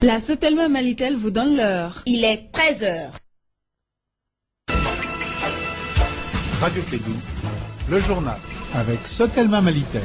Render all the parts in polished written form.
La Sotelma Malitel vous donne l'heure. Il est 13h. Radio Clédou, le journal avec Sotelma Malitel.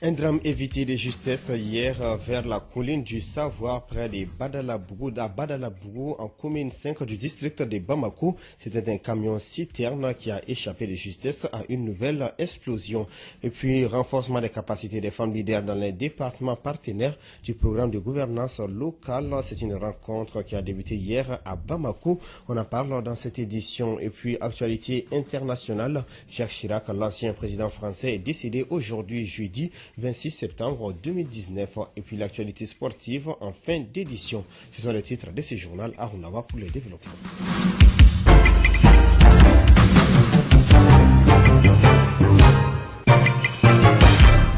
Un drame évité de justesse hier vers la colline du Savoir près de Badalabougou en commune 5 du district de Bamako. C'était un camion citerne qui a échappé de justesse à une nouvelle explosion. Et puis renforcement des capacités des femmes leaders dans les départements partenaires du programme de gouvernance locale. C'est une rencontre qui a débuté hier à Bamako. On en parle dans cette édition. Et puis actualité internationale, Jacques Chirac, l'ancien président français, est décédé aujourd'hui jeudi 26 septembre 2019. Et puis l'actualité sportive en fin d'édition. Ce sont les titres de ce journal à Runawa pour les développements.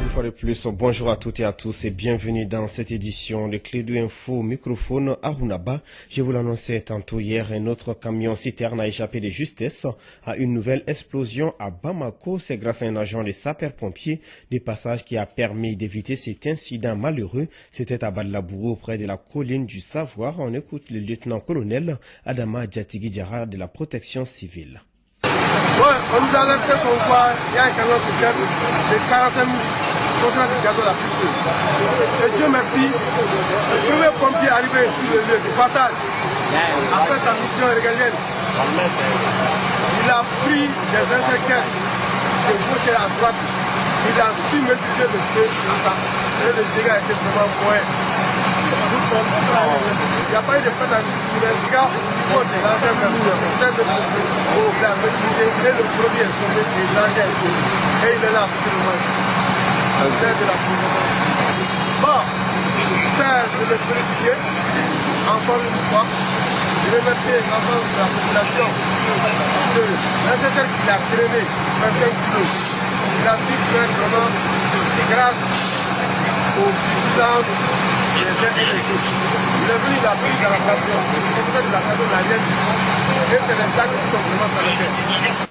Une fois de plus, bonjour à toutes et à tous et bienvenue dans cette édition de Clédou Info, microphone à Runaba. Je vous l'annonçais tantôt hier, un autre camion citerne a échappé de justesse à une nouvelle explosion à Bamako. C'est grâce à un agent de sapeurs-pompiers des passages qui a permis d'éviter cet incident malheureux. C'était à Badalabougou, près de la colline du Savoir. On écoute le lieutenant-colonel Adama Djatigui Diarra de la protection civile. Ouais, on nous a alerté qu'on voit, il y a un camion citerne de 45 000 contenant du gazole à pousser. Et Dieu merci, le premier pompier est arrivé sur le lieu du passage, après sa mission régalienne. Il a pris des injecteurs de gauche et à droite. Il a su maîtriser le feu et le dégât était vraiment moyen. Il n'y a pas eu de peine à l'investigateur du code de l'engin même. C'est le premier. Il a maîtrisé et le premier est sauvé et l'engin est sauvé. Et il est là pour le moment. C'est le de la présidence. Bon, c'est de le féliciter encore une fois. Je remercie l'ensemble de la population parce que l'inspecteur qui l'a traîné 25 kilos, il a su faire vraiment grâce aux vigilances des uns et des autres. Il est venu, il a pris dans la station. Peut-être la station n'a rien dit. Et c'est les actes qui sont vraiment salutaires.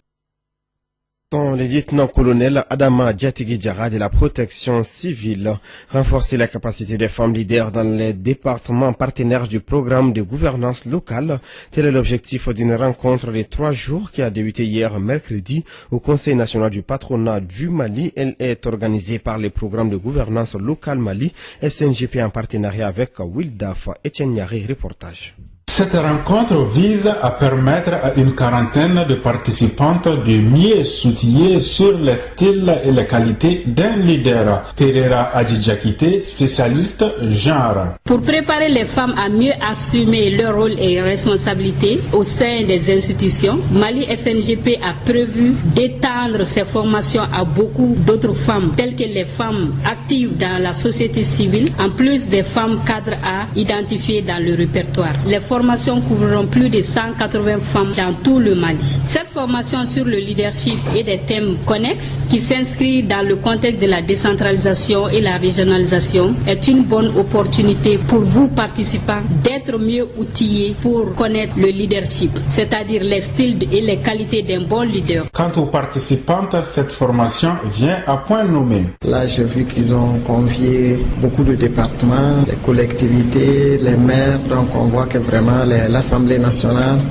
Le lieutenant-colonel Adama Djatigui Diarra de la protection civile. Renforcer la capacité des femmes leaders dans les départements partenaires du programme de gouvernance locale. Tel est l'objectif d'une rencontre de 3 jours qui a débuté hier mercredi au Conseil national du patronat du Mali. Elle est organisée par le programme de gouvernance locale Mali, SNGP en partenariat avec Wildaf. Etienne Nyari, reportage. Cette rencontre vise à permettre à une quarantaine de participantes de mieux s'outiller sur les styles et les qualités d'un leader. Terera Adjidjakite, spécialiste genre. Pour préparer les femmes à mieux assumer leur rôle et responsabilités au sein des institutions, Mali SNGP a prévu d'étendre ces formations à beaucoup d'autres femmes, telles que les femmes actives dans la société civile, en plus des femmes cadres à identifier dans le répertoire. Les formations couvriront plus de 180 femmes dans tout le Mali. Cette formation sur le leadership et des thèmes connexes qui s'inscrivent dans le contexte de la décentralisation et la régionalisation est une bonne opportunité pour vous participants d'être mieux outillés pour connaître le leadership, c'est-à-dire les styles et les qualités d'un bon leader. Quant aux participantes, cette formation vient à point nommé. Là, j'ai vu qu'ils ont convié beaucoup de départements, les collectivités, les maires, donc on voit que vraiment l'Assemblée nationale,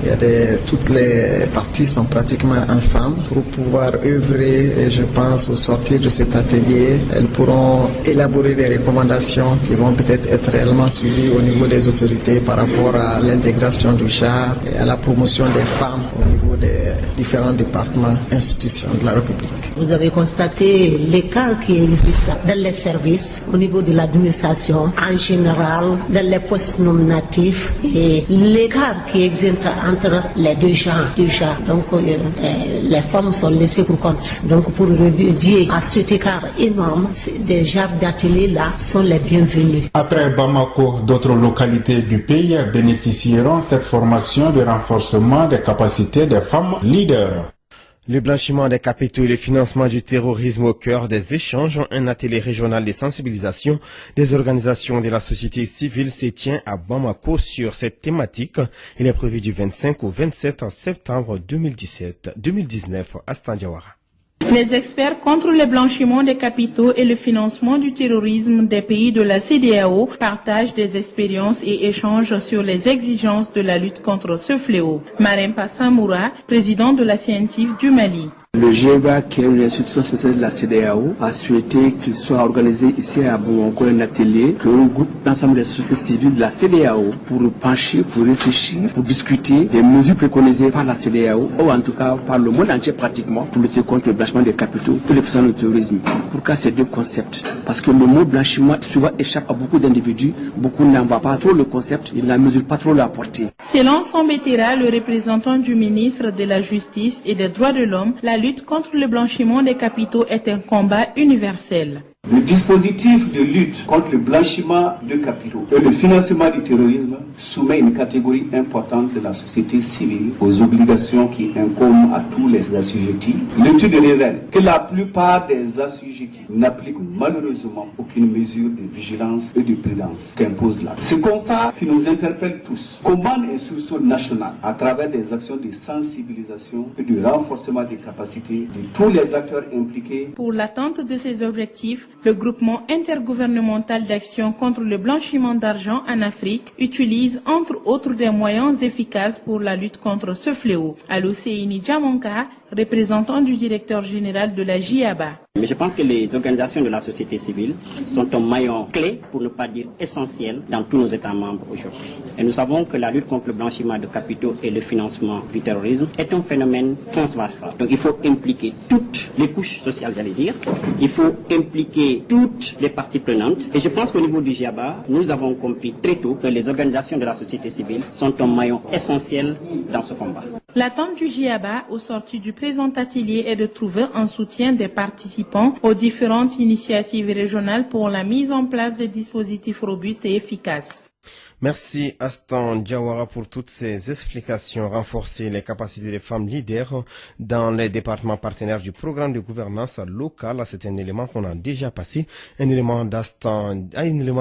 toutes les parties sont pratiquement ensemble pour pouvoir œuvrer, et je pense au sortir de cet atelier, elles pourront élaborer des recommandations qui vont peut-être être réellement suivies au niveau des autorités par rapport à l'intégration du genre et à la promotion des femmes au niveau des différents départements, institutions de la République. Vous avez constaté l'écart qui existe dans les services au niveau de l'administration en général, dans les postes nominatifs et l'écart qui existe entre les deux genres. Donc les femmes sont laissées pour compte. Donc pour remédier à cet écart énorme, des genres d'ateliers-là sont les bienvenus. Après Bamako, d'autres localités du pays bénéficieront de cette formation de renforcement des capacités des femmes leaders. Le blanchiment des capitaux et le financement du terrorisme au cœur des échanges, un atelier régional de sensibilisation des organisations de la société civile se tient à Bamako sur cette thématique. Il est prévu du 25 au 27 septembre 2019 à Standiawara. Les experts contre le blanchiment des capitaux et le financement du terrorisme des pays de la CEDEAO partagent des expériences et échangent sur les exigences de la lutte contre ce fléau. Marempa Samoura, président de la CNTIF du Mali. Le GEBA, qui est une institution spéciale de la CEDEAO, a souhaité qu'il soit organisé ici à Bamako un atelier que regroupe l'ensemble des sociétés civiles de la CEDEAO pour pencher, pour réfléchir, pour discuter des mesures préconisées par la CEDEAO, ou en tout cas par le monde entier pratiquement, pour lutter contre le blanchiment des capitaux et le financement du terrorisme. Pourquoi ces deux concepts? Parce que le mot blanchiment souvent échappe à beaucoup d'individus, beaucoup n'en voient pas trop le concept, ils n'en mesurent pas trop la portée. Selon Sombetera, le représentant du ministre de la Justice et des Droits de l'Homme, la lutte contre le blanchiment des capitaux est un combat universel. Le dispositif de lutte contre le blanchiment de capitaux et le financement du terrorisme soumet une catégorie importante de la société civile aux obligations qui incombent à tous les assujettis. L'étude révèle que la plupart des assujettis n'appliquent malheureusement aucune mesure de vigilance et de prudence qu'impose la loi. Ce constat qui nous interpelle tous, comment un sursaut national à travers des actions de sensibilisation et de renforcement des capacités de tous les acteurs impliqués. Pour l'atteinte de ces objectifs, le groupement intergouvernemental d'action contre le blanchiment d'argent en Afrique utilise entre autres des moyens efficaces pour la lutte contre ce fléau. Aloseini Djamonka, représentant du directeur général de la JIABA. Mais je pense que les organisations de la société civile sont un maillon clé, pour ne pas dire essentiel, dans tous nos États membres aujourd'hui. Et nous savons que la lutte contre le blanchiment de capitaux et le financement du terrorisme est un phénomène transversal. Donc il faut impliquer toutes les couches sociales, j'allais dire. Il faut impliquer toutes les parties prenantes. Et je pense qu'au niveau du JIABA, nous avons compris très tôt que les organisations de la société civile sont un maillon essentiel dans ce combat. L'attente du JIABA au sorti du présent atelier est de trouver un soutien des participants aux différentes initiatives régionales pour la mise en place de dispositifs robustes et efficaces. Merci Astan Diawara pour toutes ces explications. Renforcer les capacités des femmes leaders dans les départements partenaires du programme de gouvernance locale, c'est un élément qu'on a déjà passé. Un élément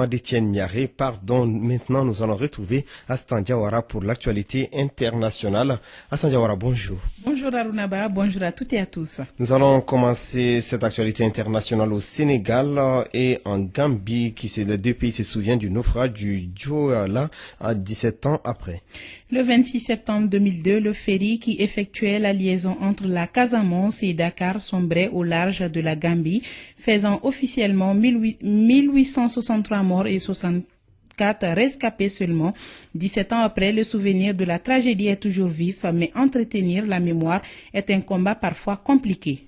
d'Étienne Miaré. Maintenant, nous allons retrouver Astan Diawara pour l'actualité internationale. Astan Diawara, bonjour. Bonjour Arunaba, bonjour à toutes et à tous. Nous allons commencer cette actualité internationale au Sénégal et en Gambie, les deux pays se souviennent du naufrage du Joola à 17 ans après. Le 26 septembre 2002, le ferry qui effectuait la liaison entre la Casamance et Dakar sombrait au large de la Gambie, faisant officiellement 1863 morts et 64 rescapés seulement. 17 ans après, le souvenir de la tragédie est toujours vif, mais entretenir la mémoire est un combat parfois compliqué.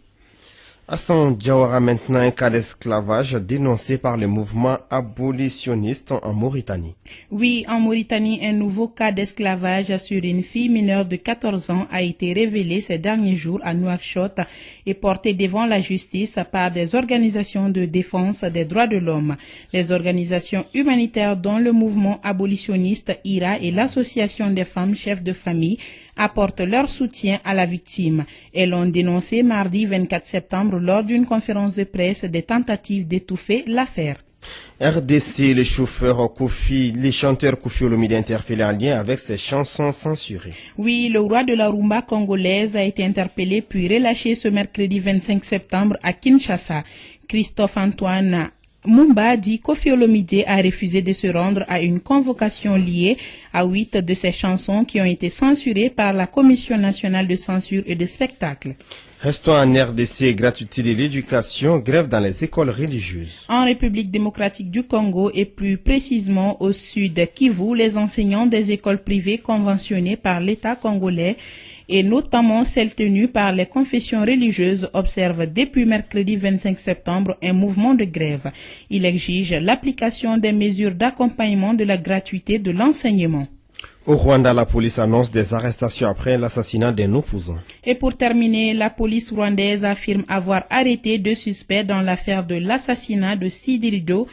Astan Diawara, maintenant, un cas d'esclavage dénoncé par le mouvement abolitionniste en Mauritanie. Oui, en Mauritanie, un nouveau cas d'esclavage sur une fille mineure de 14 ans a été révélé ces derniers jours à Nouakchott et porté devant la justice par des organisations de défense des droits de l'homme. Les organisations humanitaires dont le mouvement abolitionniste IRA et l'association des femmes chefs de famille apportent leur soutien à la victime. Elles ont dénoncé mardi 24 septembre lors d'une conférence de presse des tentatives d'étouffer l'affaire. RDC, les chanteurs Koffi Olomide interpellés en lien avec ses chansons censurées. Oui, le roi de la rumba congolaise a été interpellé puis relâché ce mercredi 25 septembre à Kinshasa. Christophe Antoine Mumba dit Koffi Olomide a refusé de se rendre à une convocation liée à 8 de ses chansons qui ont été censurées par la Commission nationale de censure et de spectacle. Restons en RDC, gratuité de l'éducation, grève dans les écoles religieuses. En République démocratique du Congo et plus précisément au sud Kivu, les enseignants des écoles privées conventionnées par l'État congolais et notamment celles tenues par les confessions religieuses observent depuis mercredi 25 septembre un mouvement de grève. Ils exigent l'application des mesures d'accompagnement de la gratuité de l'enseignement. Au Rwanda, la police annonce des arrestations après l'assassinat d'un opposant. Et pour terminer, la police rwandaise affirme avoir arrêté deux suspects dans l'affaire de l'assassinat de Sidi Rido,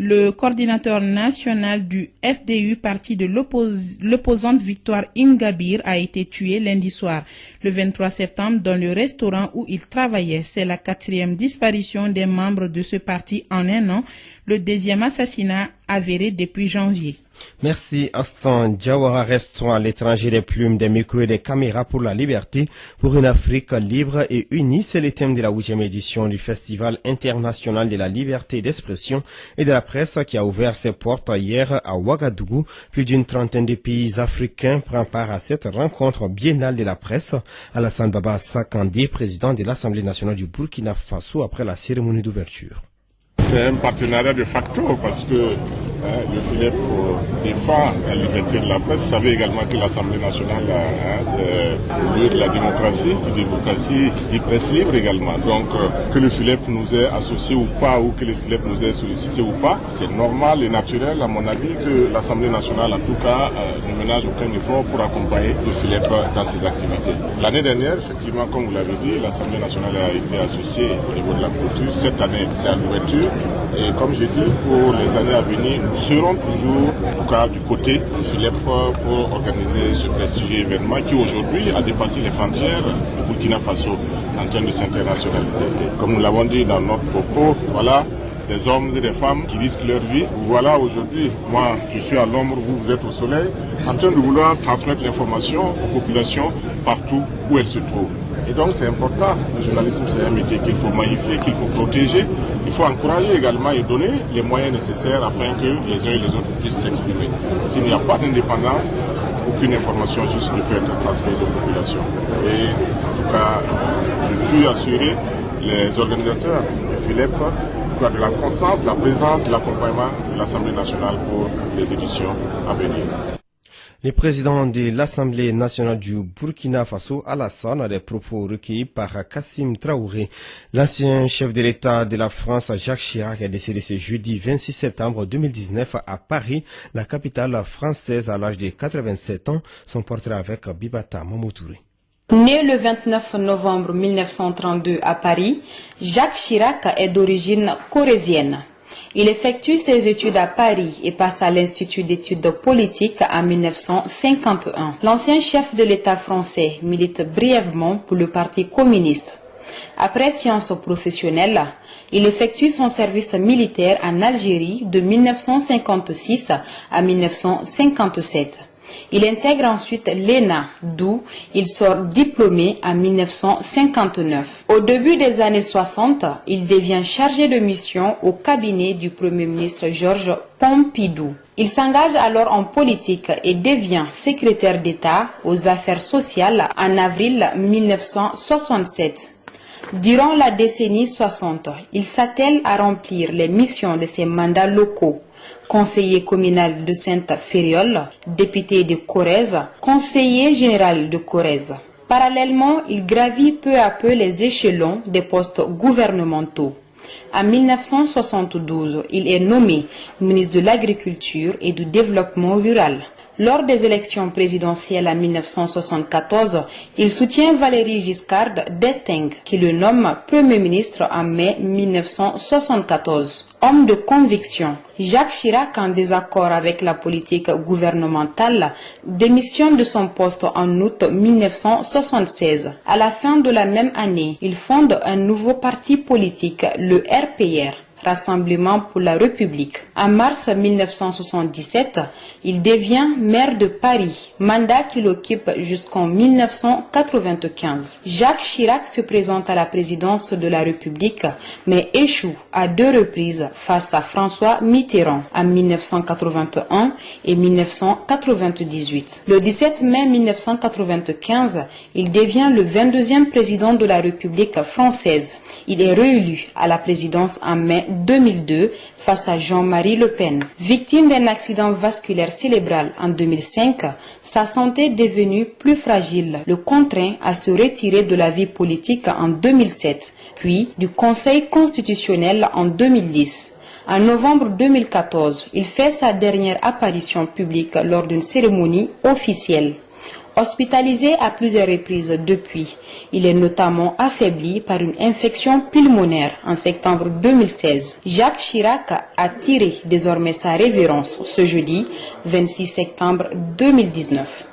Le coordinateur national du FDU, parti de l'opposante Victoire Ingabire, a été tué lundi soir, le 23 septembre, dans le restaurant où il travaillait. C'est la 4e disparition des membres de ce parti en un an, le 2e assassinat avéré depuis janvier. Merci Astan Diawara. Restons à l'étranger, des plumes, des micros et des caméras pour la liberté, pour une Afrique libre et unie. C'est le thème de la 8e édition du Festival international de la liberté d'expression et de la presse qui a ouvert ses portes hier à Ouagadougou. Plus d'une trentaine de pays africains prennent part à cette rencontre biennale de la presse. Alassane Baba Sakandé, président de l'Assemblée nationale du Burkina Faso, après la cérémonie d'ouverture. C'est un partenariat de facto parce que le FILEP défend la liberté de la presse. Vous savez également que l'Assemblée nationale, c'est le lieu de la démocratie dit presse libre également. Donc que le FILEP nous ait associés ou pas, ou que le FILEP nous ait sollicité ou pas, c'est normal et naturel à mon avis que l'Assemblée nationale en tout cas ne ménage aucun effort pour accompagner le FILEP dans ses activités. L'année dernière, effectivement, comme vous l'avez dit, l'Assemblée nationale a été associée au niveau de la clôture. Cette année, c'est à l'ouverture. Et comme j'ai dit, pour les années à venir, nous serons toujours, en tout cas du côté du FILEP, pour organiser ce prestigieux événement qui aujourd'hui a dépassé les frontières du Burkina Faso en termes de s'internationaliser. Comme nous l'avons dit dans notre propos, voilà, des hommes et des femmes qui risquent leur vie. Voilà, aujourd'hui, moi, je suis à l'ombre, vous êtes au soleil, en train de vouloir transmettre l'information aux populations partout où elles se trouvent. Et donc c'est important, le journalisme c'est un métier qu'il faut magnifier, qu'il faut protéger, il faut encourager également et donner les moyens nécessaires afin que les uns et les autres puissent s'exprimer. S'il n'y a pas d'indépendance, aucune information juste ne peut être transmise aux populations. Et en tout cas, je puis assurer les organisateurs du FILEP de la constance, la présence, l'accompagnement de l'Assemblée nationale pour les éditions à venir. Le président de l'Assemblée nationale du Burkina Faso, Alassane, a des propos recueillis par Kassim Traoré. L'ancien chef de l'État de la France, Jacques Chirac, est décédé ce jeudi 26 septembre 2019 à Paris, la capitale française, à l'âge de 87 ans. Son portrait avec Bibata Mamoutouré. Né le 29 novembre 1932 à Paris, Jacques Chirac est d'origine corrézienne. Il effectue ses études à Paris et passe à l'Institut d'études politiques en 1951. L'ancien chef de l'État français milite brièvement pour le Parti communiste. Après sciences professionnelles, il effectue son service militaire en Algérie de 1956 à 1957. Il intègre ensuite l'ENA, d'où il sort diplômé en 1959. Au début des années 60, il devient chargé de mission au cabinet du Premier ministre Georges Pompidou. Il s'engage alors en politique et devient secrétaire d'État aux affaires sociales en avril 1967. Durant la décennie 60, il s'attelle à remplir les missions de ses mandats locaux. Conseiller communal de Sainte-Ferriole, député de Corrèze, conseiller général de Corrèze. Parallèlement, il gravit peu à peu les échelons des postes gouvernementaux. En 1972, il est nommé ministre de l'Agriculture et du Développement rural. Lors des élections présidentielles en 1974, il soutient Valéry Giscard d'Estaing, qui le nomme Premier ministre en mai 1974. Homme de conviction, Jacques Chirac, en désaccord avec la politique gouvernementale, démissionne de son poste en août 1976. À la fin de la même année, il fonde un nouveau parti politique, le RPR. Rassemblement pour la République. En mars 1977, il devient maire de Paris, mandat qu'il occupe jusqu'en 1995. Jacques Chirac se présente à la présidence de la République, mais échoue à 2 reprises face à François Mitterrand en 1981 et 1998. Le 17 mai 1995, il devient le 22e président de la République française. Il est réélu à la présidence en mai 2002 face à Jean-Marie Le Pen. Victime d'un accident vasculaire cérébral en 2005, sa santé devenue plus fragile le contraint à se retirer de la vie politique en 2007, puis du Conseil constitutionnel en 2010. En novembre 2014, il fait sa dernière apparition publique lors d'une cérémonie officielle. hospitalisé à plusieurs reprises depuis. Il est notamment affaibli par une infection pulmonaire en septembre 2016. Jacques Chirac a tiré désormais sa révérence ce jeudi 26 septembre 2019.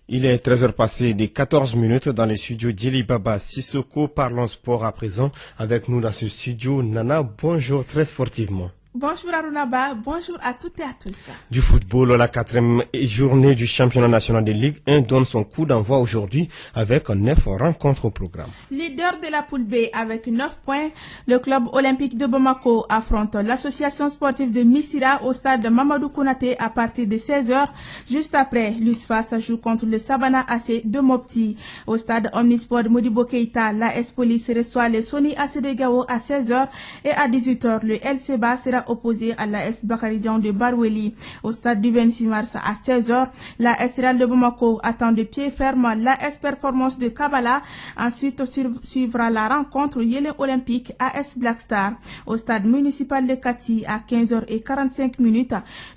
Il est 13h passé des 14 minutes dans les studios d'Ili Baba Sissoko. Parlons sport à présent. Avec nous dans ce studio, Nana, bonjour très sportivement. Bonjour Arunaba, bonjour à toutes et à tous. Du football, la 4e journée du championnat national de Ligue 1 donne son coup d'envoi aujourd'hui avec 9 rencontres au programme. Leader de la poule B avec 9 points, le club olympique de Bamako affronte l'association sportive de Missira au stade Mamadou Konaté à partir de 16h. Juste après, l'USFAS joue contre le Sabana AC de Mopti. Au stade Omnisport Modibo Keita, l'AS Police reçoit le Sony AC de Gao à 16h et à 18h, le LCBA sera opposé à l'AS Bakaridian de Baroueli. Au stade du 26 mars à 16h, l'AS Real de Bamako attend de pied ferme l'AS Performance de Kabbalah. Ensuite suivra la rencontre Yélé Olympique AS Black Star. Au stade municipal de Kati à 15h45,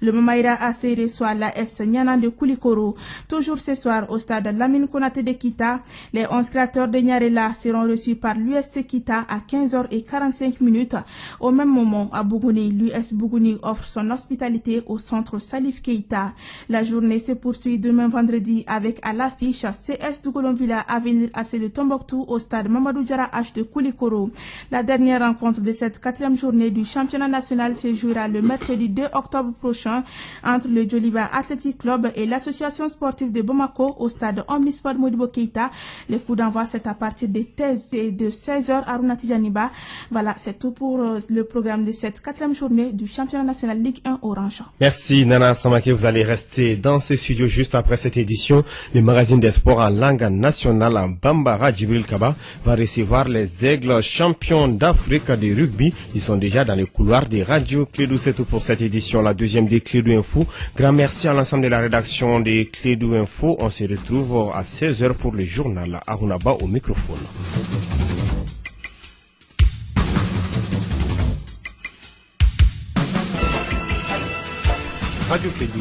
le Mamaïra AC reçoit l'AS Nyana de Koulikoro. Toujours ce soir au stade Lamine Konaté de Kita, les 11 créateurs de Nyarela seront reçus par l'USC Kita à 15h45. Au même moment à Bougouni, l'US Bougouni offre son hospitalité au centre Salif Keita. La journée se poursuit demain vendredi avec à l'affiche CS Doukolonvilla Avenir AC de Tombouctou au stade Mamadou Diarra H de Koulikoro. La dernière rencontre de cette 4e journée du championnat national se jouera le mercredi 2 octobre prochain entre le Djoliba Athletic Club et l'association sportive de Bamako au stade Omnisport Modibo Keita. Le coup d'envoi c'est à partir de 16h à Runatijaniba. Voilà, c'est tout pour le programme de cette 4e journée du championnat national Ligue 1 Orange. Merci Nana Samake, vous allez rester dans ce studio juste après cette édition. Le magazine des sports en langue nationale en Bambara, Djibril Kaba, va recevoir les Aigles champions d'Afrique de rugby. Ils sont déjà dans les couloirs des radios Clédou. C'est tout pour cette édition, la deuxième des Clédou Info. Grand merci à l'ensemble de la rédaction des Clédou Info. On se retrouve à 16h pour le journal. Arunaba au microphone. Radio Clédou,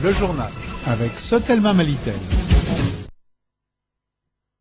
le journal avec Sotelma Malitel.